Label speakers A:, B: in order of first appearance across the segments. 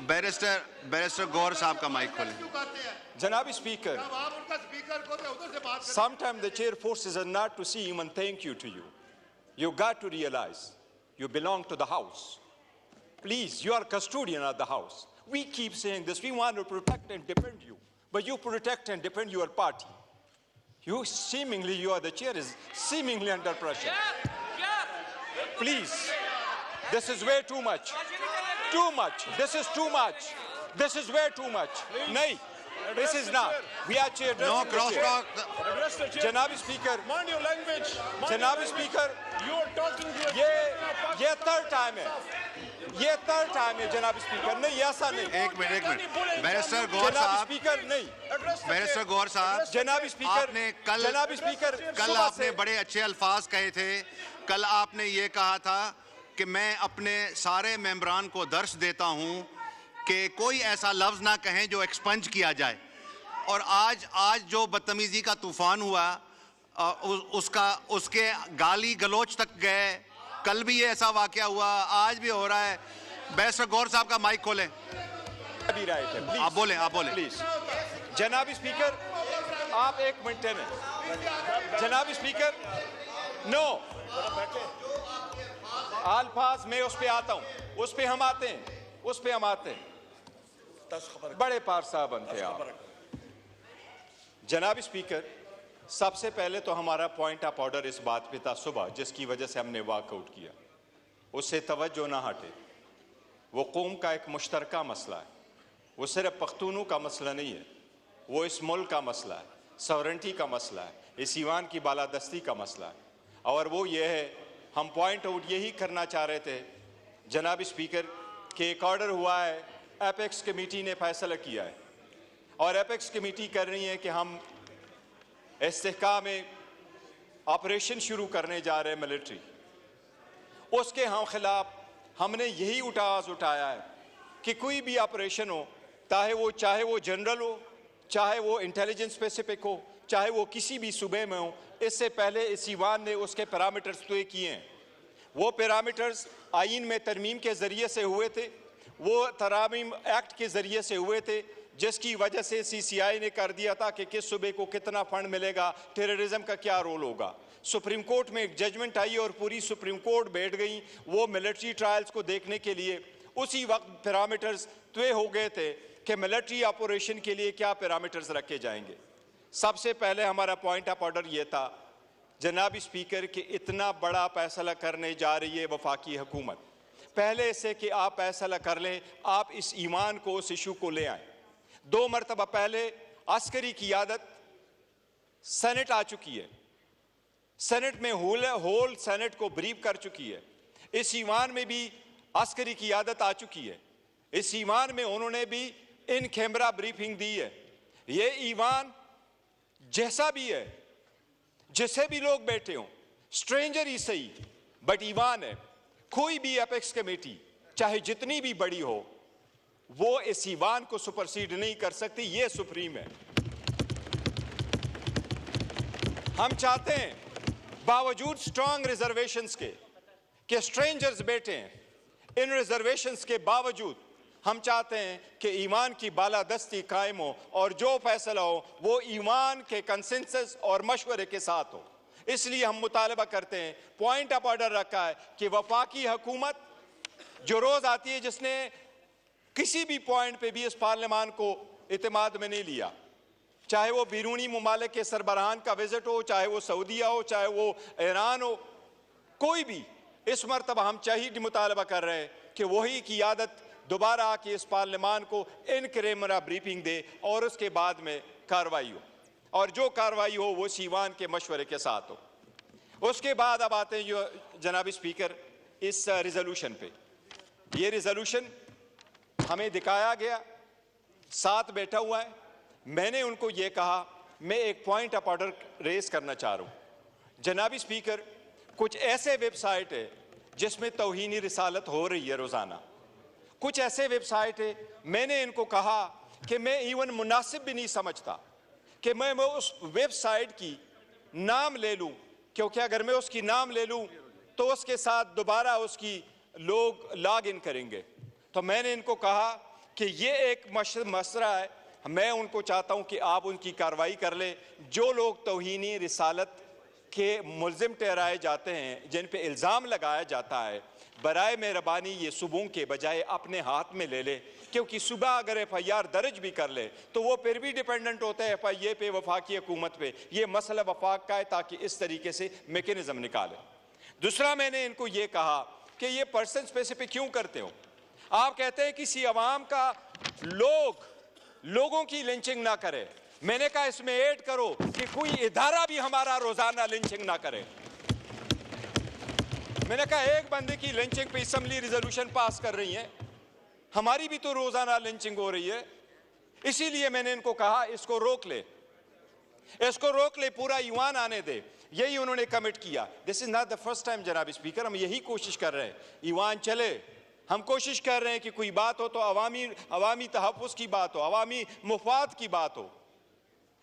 A: Barrister गौर साहब का mic खोलें।
B: जनाब speaker, sometimes the chair forces us not to see even thank you to you. You got to realize you belong to the house. Please, you are custodian of the house. We keep saying this. We want to protect and defend you, but you protect and defend your party. You are the chair is seemingly under pressure. Please, this is way too much. Too much. This is too much. This is way too much. Nay, this is not. We are chair.
A: No crosstalk.
B: Janab Speaker.
C: Mind your language.
B: Janab Speaker.
C: You are talking to
B: ये third time है. ये third time है जनाब speaker. नहीं ऐसा नहीं.
A: एक minute. Barrister गौर
B: जनाब
A: साहब.
B: स्पीकर नहीं.
A: बैरिस्टर गौर साहब.
B: जनाब स्पीकर.
A: आपने कल आपने बड़े अच्छे अल्फाज कहे थे. कल आपने ये कहा था कि मैं अपने सारे मेंबरान को दर्श देता हूं कि कोई ऐसा लफ्ज ना कहें जो एक्सपंज किया जाए. और आज जो बदतमीजी का तूफान हुआ उसके गाली गलोच तक गए. कल भी ये ऐसा वाकया हुआ, आज भी हो रहा है. बैरिस्टर गौर साहब का माइक खोलें. आप बोलें
B: प्लीज. जनाब स्पीकर आप एक मिनट में. जनाब स्पीकर नो अल्फाज में उस पे आता हूं. उस पे हम आते हैं. बड़े पार साहब बनते आप. जनाब स्पीकर, सबसे पहले तो हमारा पॉइंट ऑफ ऑर्डर इस बात पे था सुबह, जिसकी वजह से हमने वॉकआउट किया. उससे तवज्जो ना हटे. वो कौम का एक मुश्तरका मसला है. वो सिर्फ पख्तूनों का मसला नहीं है. वो इस मुल्क का मसला है. सॉवरेंटी का मसला है. इस ईवान की बालादस्ती का मसला है. और वो ये है, हम पॉइंट आउट यही करना चाह रहे थे जनाब स्पीकर कि एक ऑर्डर हुआ है, एपेक्स कमेटी ने फैसला किया है और एपेक्स कमेटी कर रही है कि हम इस्तेहकाम में ऑपरेशन शुरू करने जा रहे हैं मिलिट्री. उसके हम खिलाफ हमने यही आवाज़ उठाया है कि कोई भी ऑपरेशन हो, चाहे वो जनरल हो, चाहे वो इंटेलिजेंस स्पेसिफिक हो, चाहे वो किसी भी सूबे में हो, इससे पहले इस ईवान ने उसके पैरामीटर्स तय किए हैं. वो पैरामीटर्स आईन में तरमीम के ज़रिए से हुए थे. वो तरामीम एक्ट के ज़रिए से हुए थे, जिसकी वजह से CCI ने कर दिया था कि किस सूबे को कितना फंड मिलेगा, टेररिज्म का क्या रोल होगा. सुप्रीम कोर्ट में एक जजमेंट आई और पूरी सुप्रीम कोर्ट बैठ गई वो मिलिट्री ट्रायल्स को देखने के लिए. उसी वक्त पैरामीटर्स तय हो गए थे कि मिलिट्री ऑपरेशन के लिए क्या पैरामीटर्स रखे जाएंगे. सबसे पहले हमारा पॉइंट ऑफ ऑर्डर ये था जनाब स्पीकर कि इतना बड़ा फैसला करने जा रही है वफाकी हुकूमत. पहले से कि आप फैसला कर लें, आप इस ईमान को, उस इशू को ले आएँ. 2 मरतबा पहले अस्करी क़ियादत सेनेट आ चुकी है. सेनेट में होल सेनेट को ब्रीफ कर चुकी है. इस ईमान में भी अस्करी क़ियादत आ चुकी है. इस ईमान में उन्होंने भी इन कैमरा ब्रीफिंग दी है. ये ईमान जैसा भी है, जिसे भी लोग बैठे हों, स्ट्रेंजर ही सही, बट ईमान है. कोई भी एपेक्स कमेटी चाहे जितनी भी बड़ी हो, वो इस ईवान को सुपरसीड नहीं कर सकती. ये सुप्रीम है. हम चाहते हैं बावजूद स्ट्रांग रिजर्वेशंस के कि स्ट्रेंजर्स बैठे हैं, इन रिजर्वेशंस के बावजूद हम चाहते हैं कि ईमान की बालादस्ती कायम हो और जो फैसला हो वो ईमान के कंसेंसस और मशवरे के साथ हो. इसलिए हम मुतालबा करते हैं, पॉइंट ऑफ ऑर्डर रखा है कि वफाकी हुकूमत जो रोज आती है, जिसने किसी भी पॉइंट पे भी इस पार्लियामान को इत्मीनान में नहीं लिया, चाहे वो बैरूनी ममालिक के सरबराहान का विजिट हो, चाहे वो सऊदीया हो, चाहे वो ईरान हो, कोई भी, इस मरतबा हम चाहिए मुतालबा कर रहे हैं कि वही क़ियादत दोबारा आके इस पार्लियामान को इन कैमरा ब्रीफिंग दे और उसके बाद में कार्रवाई हो, और जो कार्रवाई हो वो ईवान के मशवरे के साथ हो. उसके बाद अब आते हैं जो जनाब स्पीकर इस रिजोल्यूशन पे. ये रिजोल्यूशन हमें दिखाया गया, साथ बैठा हुआ है. मैंने उनको ये कहा, मैं एक पॉइंट ऑफ ऑर्डर रेस करना चाह रहा हूँ जनाब स्पीकर. कुछ ऐसे वेबसाइट है जिसमें तौहीनी रिसालत हो रही है रोज़ाना. कुछ ऐसे वेबसाइट है, मैंने इनको कहा कि मैं इवन मुनासिब भी नहीं समझता कि मैं उस वेबसाइट की नाम ले लूँ, क्योंकि अगर मैं उसकी नाम ले लूँ तो उसके साथ दोबारा उसकी लोग लॉग इन करेंगे. तो मैंने इनको कहा कि ये एक मसला है, मैं उनको चाहता हूं कि आप उनकी कार्रवाई कर ले। जो लोग तौहीनी रिसालत के मुल्जिम ठहराए जाते हैं, जिन पे इल्ज़ाम लगाया जाता है, बराए मेहरबानी ये सुबह के बजाय अपने हाथ में ले ले, क्योंकि सुबह अगर FIR दर्ज भी कर ले तो वो फिर भी डिपेंडेंट होता है FIA पे, वफाकी हुकूमत पे। ये मसला वफाक का है, ताकि इस तरीके से मेकनिज़म निकाले। दूसरा, मैंने इनको ये कहा कि ये पर्सन स्पेसिफिक क्यों करते हो? आप कहते हैं किसी अवाम का लोगों की लिंचिंग ना करे। मैंने कहा इसमें ऐड करो कि कोई इदारा भी हमारा रोजाना लिंचिंग ना करे। मैंने कहा एक बंदे की लिंचिंग पे असेंबली रिजोल्यूशन पास कर रही है, हमारी भी तो रोजाना लिंचिंग हो रही है। इसीलिए मैंने इनको कहा इसको रोक ले, इसको रोक ले, पूरा ईवान आने दे। यही उन्होंने कमिट किया। This is not the first time जनाब स्पीकर, हम यही कोशिश कर रहे हैं ईवान चले। हम कोशिश कर रहे हैं कि कोई बात हो तो अवामी तहफ़्फ़ुज़ की बात हो, अवामी मुफाद की बात हो।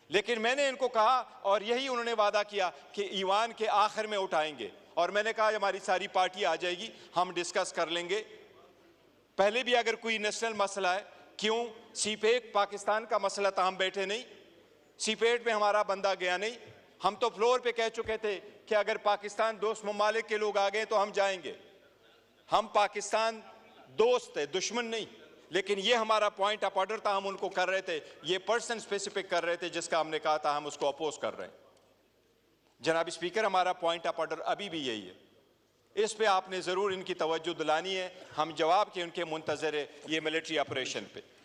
B: लेकिन मैंने इनको कहा, और यही उन्होंने वादा किया कि ईवान के आखिर में उठाएंगे। और मैंने कहा हमारी सारी पार्टी आ जाएगी, हम डिस्कस कर लेंगे। पहले भी अगर कोई नेशनल मसला है, क्यों सीपेक पाकिस्तान का मसला था, हम बैठे नहीं, सीपेट में हमारा बंदा गया नहीं। हम तो फ्लोर पे कह चुके थे कि अगर पाकिस्तान दोस्त ममालिक के लोग आ गए तो हम जाएंगे। हम पाकिस्तान दोस्त है, दुश्मन नहीं। लेकिन ये हमारा पॉइंट ऑफ ऑर्डर था, हम उनको कर रहे थे, ये पर्सन स्पेसिफिक कर रहे थे, जिसका हमने कहा था हम उसको अपोज कर रहे हैं। जनाब स्पीकर, हमारा पॉइंट ऑफ ऑर्डर अभी भी यही है। इस पे आपने जरूर इनकी तवज्जो दिलानी है। हम जवाब के उनके मुंतजर है ये मिलिट्री ऑपरेशन पे।